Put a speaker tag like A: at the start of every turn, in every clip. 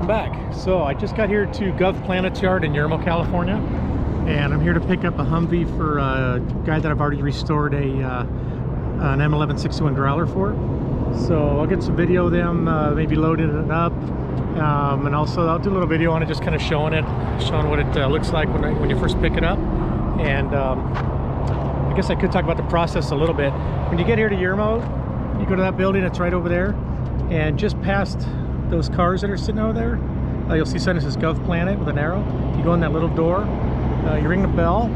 A: welcome back. So I just got here to Govplanet's yard in Yermo, California, and I'm here to pick up a Humvee for a guy that I've already restored an M1161 growler for. So I'll get some video of them, maybe loading it up, and also I'll do a little video on it, just kind of showing what it looks like when you first pick it up. And I guess I could talk about the process a little bit. When you get here to Yermo, you go to that building, it's right over there, and just past those cars that are sitting over there, you'll see something that says Govplanet with an arrow. You go in that little door, you ring the bell.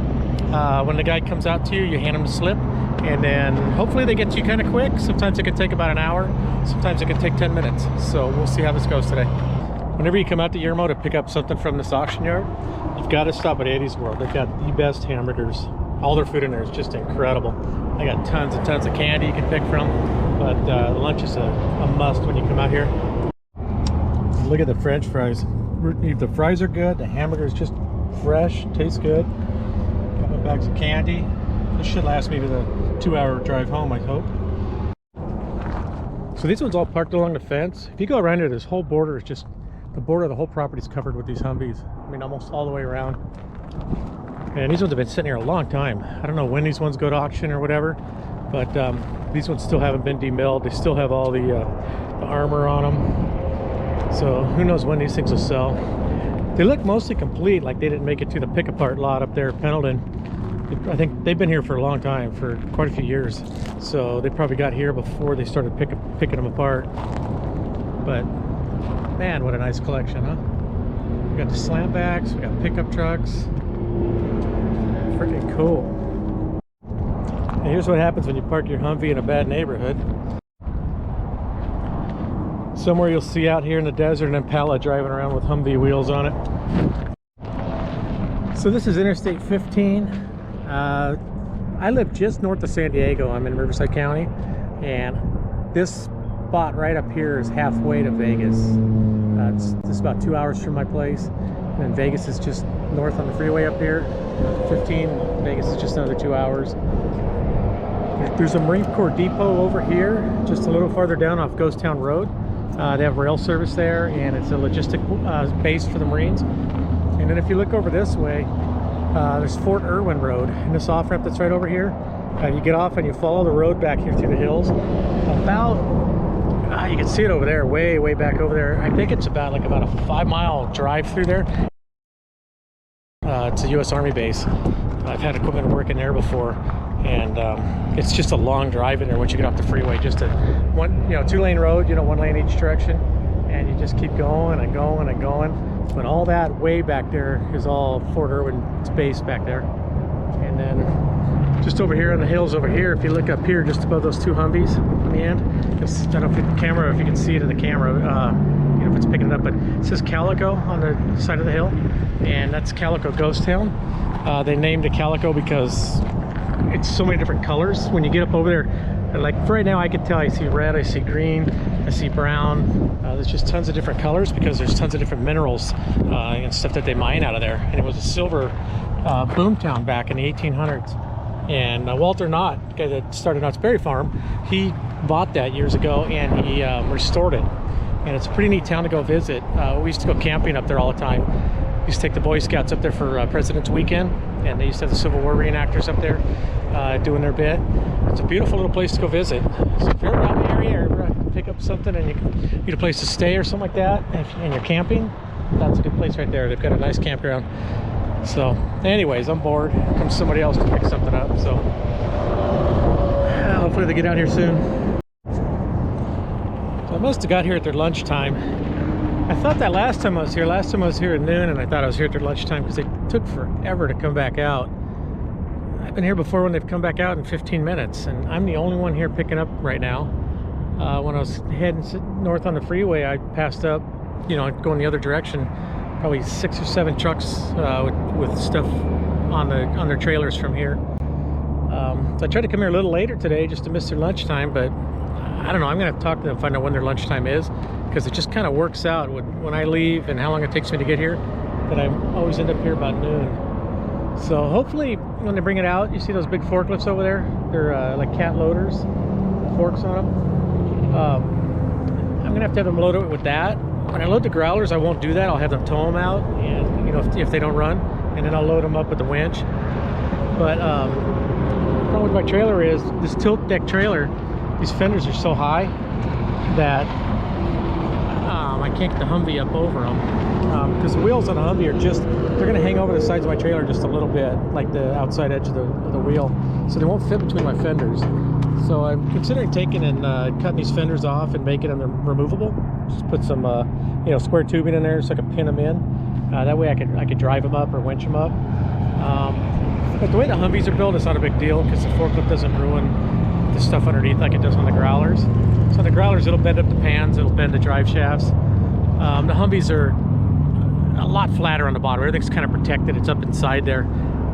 A: When the guy comes out to you, you hand him the slip, and then hopefully they get to you kind of quick. Sometimes it can take about an hour, sometimes it can take 10 minutes. So we'll see how this goes today. Whenever you come out to Yermo to pick up something from this auction yard, you've got to stop at Eddie's World. They've got the best hamburgers. All their food in there is just incredible. I got tons and tons of candy you can pick from, but the lunch is a must when you come out here. Look at the French fries. The fries are good, the hamburger is just fresh, tastes good. Got my bags of candy. This should last me to the 2-hour drive home, I hope. So these ones all parked along the fence. If you go around here, this whole border is just, the border of the whole property is covered with these Humvees. I mean, almost all the way around. And these ones have been sitting here a long time. I don't know when these ones go to auction or whatever, but these ones still haven't been demilled. They still have all the armor on them. So who knows when these things will sell. They look mostly complete, like they didn't make it to the pick-apart lot up there at Pendleton. I think they've been here for a long time, for quite a few years. So they probably got here before they started picking them apart. But man, what a nice collection, huh? We got the slambacks, we got pickup trucks. Freaking cool. And here's what happens when you park your Humvee in a bad neighborhood. Somewhere you'll see out here in the desert an Impala driving around with Humvee wheels on it. So this is Interstate 15. I live just north of San Diego. I'm in Riverside County, and this spot right up here is halfway to Vegas. It's about 2 hours from my place, and then Vegas is just north on the freeway up here. 15, Vegas is just another 2 hours. There's a Marine Corps depot over here, just a little farther down off Ghost Town Road. They have rail service there, and it's a logistic base for the Marines. And then if you look over this way, there's Fort Irwin Road, and this off-ramp that's right over here. You get off and you follow the road back here through the hills. About, you can see it over there, way back over there. I think it's about a 5-mile drive through there. It's a U.S. Army base. I've had equipment working there before, and it's just a long drive in there once you get off the freeway. Just a 2-lane road, 1 lane each direction, and you just keep going and going and going. But all that way back there is all Fort Irwin's base back there. And then just over here on the hills over here, if you look up here just above those 2 Humvees on the end, I don't know if you can see it in the camera, if it's picking it up, but it says Calico on the side of the hill, and that's Calico Ghost Town. They named it Calico because it's so many different colors. When you get up over there, like right now I can tell I see red, I see green, I see brown. There's just tons of different colors because there's tons of different minerals and stuff that they mine out of there. And it was a silver boom town back in the 1800s. And Walter Knott, the guy that started Knott's Berry Farm, he bought that years ago and he restored it. And it's a pretty neat town to go visit. We used to go camping up there all the time. We used to take the Boy Scouts up there for President's Weekend, and they used to have the Civil War reenactors up there doing their bit. It's a beautiful little place to go visit. So if you're around the area, or pick up something and you need a place to stay or something like that, and you're camping, that's a good place right there. They've got a nice campground. So anyways, I'm bored. Comes somebody else to pick something up. So hopefully they get out here soon. So I must have got here at their lunchtime. I thought that last time I was here at noon, and I thought I was here at their lunchtime because they took forever to come back out. I've been here before when they've come back out in 15 minutes, and I'm the only one here picking up right now. When I was heading north on the freeway, I passed up, going the other direction, probably 6 or 7 trucks with stuff on their trailers from here. So I tried to come here a little later today just to miss their lunchtime, but I don't know. I'm going to talk to them, find out when their lunchtime is, because it just kind of works out when I leave and how long it takes me to get here, that I always end up here about noon. So hopefully when they bring it out, you see those big forklifts over there? They're like cat loaders, forks on them. I'm gonna have to have them load it with that, when I load the growlers, I won't do that. I'll have them tow them out, and you know, if they don't run, and then I'll load them up with the winch. But the problem with my trailer is this tilt deck trailer, these fenders are so high that I can't get the Humvee up over them, because the wheels on the Humvee are just, they're going to hang over the sides of my trailer just a little bit, like the outside edge of the wheel, so they won't fit between my fenders. So I'm considering taking and cutting these fenders off and making them removable. Just put some you know, square tubing in there so I can pin them in. That way I could drive them up or winch them up. But the way the Humvees are built, it's not a big deal because the forklift doesn't ruin the stuff underneath like it does on the growlers. So on the growlers, it'll bend up the pans, it'll bend the drive shafts. The Humvees are a lot flatter on the bottom. Everything's kind of protected. It's up inside there,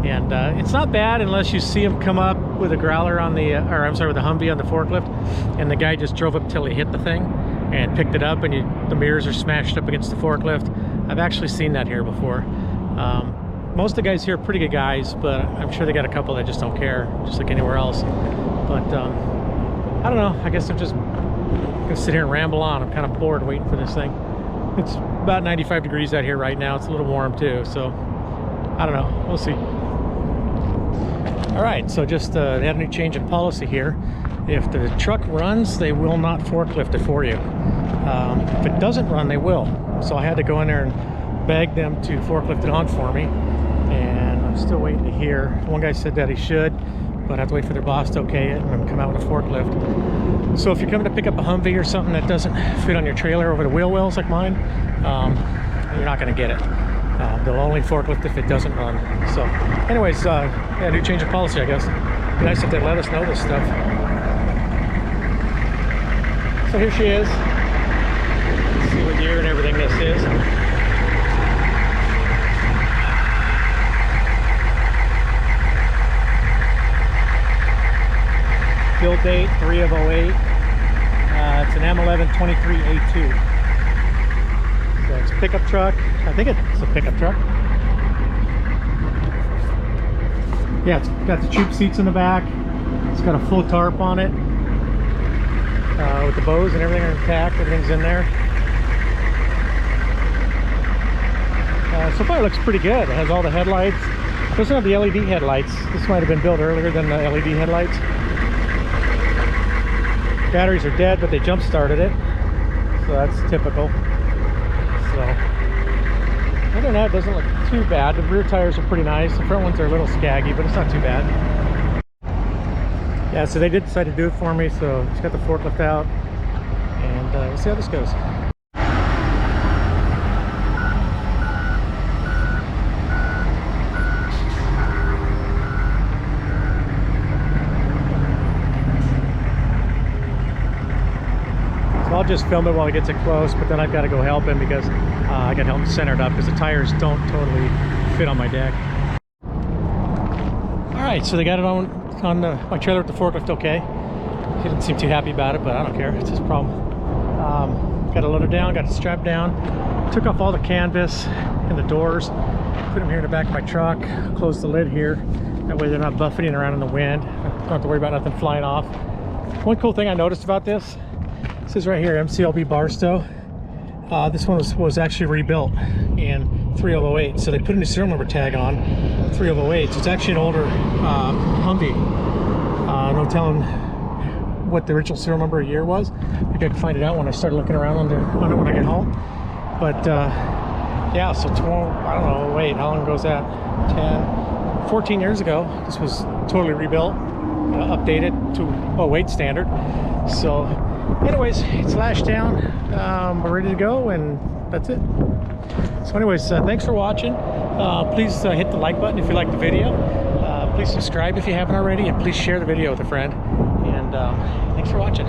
A: and it's not bad unless you see them come up with a growler on the, or I'm sorry, with a Humvee on the forklift, and the guy just drove up till he hit the thing and picked it up, and the mirrors are smashed up against the forklift. I've actually seen that here before. Most of the guys here are pretty good guys, but I'm sure they got a couple that just don't care, just like anywhere else. But I don't know, I guess I'm just gonna sit here and ramble on. I'm kind of bored waiting for this thing. It's about 95 degrees out here right now. It's a little warm too, so I don't know, we'll see. All right, so just they had a new change in policy here. If the truck runs, they will not forklift it for you. If it doesn't run, they will. So I had to go in there and beg them to forklift it on for me, and I'm still waiting to hear. One guy said that he should, but I have to wait for their boss to okay it and come out with a forklift. So if you're coming to pick up a Humvee or something that doesn't fit on your trailer over the wheel wells like mine, you're not going to get it. They'll only forklift if it doesn't run. So anyways, yeah, new change of policy, I guess. It'd be nice if they let us know this stuff. So here she is. Let's see what year and everything this is. Build date 3/08. It's an M1123A2. So it's a pickup truck. I think it's a pickup truck. Yeah, it's got the tube seats in the back. It's got a full tarp on it. With the bows and everything are intact. Everything's in there. So far it looks pretty good. It has all the headlights. It doesn't have the LED headlights. This might have been built earlier than the LED headlights. Batteries are dead, but they jump started it, so that's typical. So other than that, it doesn't look too bad. The rear tires are pretty nice. The front ones are a little scaggy, but it's not too bad. Yeah, so they did decide to do it for me, so just got the forklift out, and we'll see how this goes. I'll just film it while he gets it close, but then I've got to go help him because I got to help him center it up because the tires don't totally fit on my deck. All right, so they got it on my trailer with the forklift okay. He didn't seem too happy about it, but I don't care. It's his problem. Got it loaded down, got it strapped down. Took off all the canvas and the doors. Put them here in the back of my truck. Close the lid here. That way they're not buffeting around in the wind. Don't have to worry about nothing flying off. One cool thing I noticed about this is right here, MCLB bar stow. This one was actually rebuilt in 3008, so they put a new serial number tag on 3008. So it's actually an older Humvee. No telling what the original serial number of year was. Maybe I can find it out when I start looking around on it when I get home. But yeah, so 12, I don't know, wait, how long ago was that? 10, 14 years ago. This was totally rebuilt, updated to 08 standard. So anyways, it's lashed down. We're ready to go, and that's it. So anyways, thanks for watching. Please hit the like button if you like the video. Please subscribe if you haven't already, and please share the video with a friend. And thanks for watching.